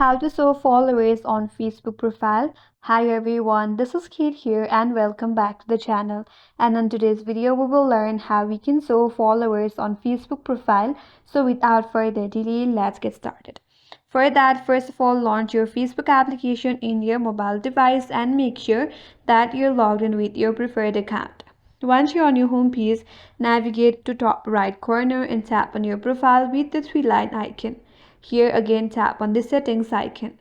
How to show followers on Facebook profile. Hi everyone, this is Kate here and welcome back to the channel. And in today's video, we will learn how we can show followers on Facebook profile. So without further delay, let's get started. For that, first of all, launch your Facebook application in your mobile device and make sure that you're logged in with your preferred account. Once you're on your home page, navigate to top right corner and tap on your profile with the three-line icon. Here again, tap on the settings icon.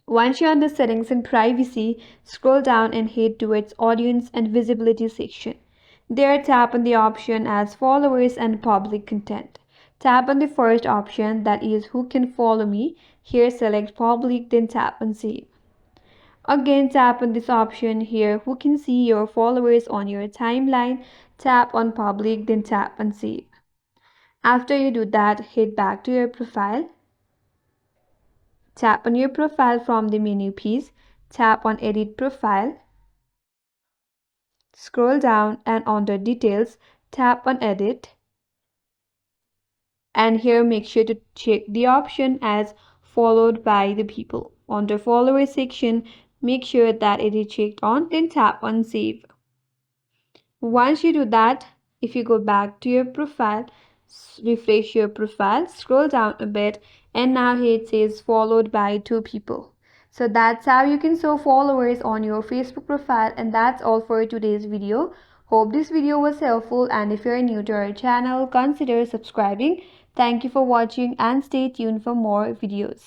Once you're on the settings and privacy, scroll down and head towards audience and visibility section. There, tap on the option as followers and public content. Tap on the first option, that is who can follow me. Here select public, then tap on save. Again, tap on this option here, who can see your followers on your timeline. Tap on public, then tap on save. After you do that, head back to your profile. Tap on your profile from the menu piece. Tap on edit profile. Scroll down and under details, tap on edit. And here make sure to check the option as followed by the people. Under follower section, make sure that it is checked on, then tap on save. Once you do that, if you go back to your profile, refresh your profile, scroll down a bit, and now here it says followed by 2 people. So that's how you can show followers on your Facebook profile, and that's all for today's video. Hope this video was helpful, and if you're new to our channel, consider subscribing. Thank you for watching and stay tuned for more videos.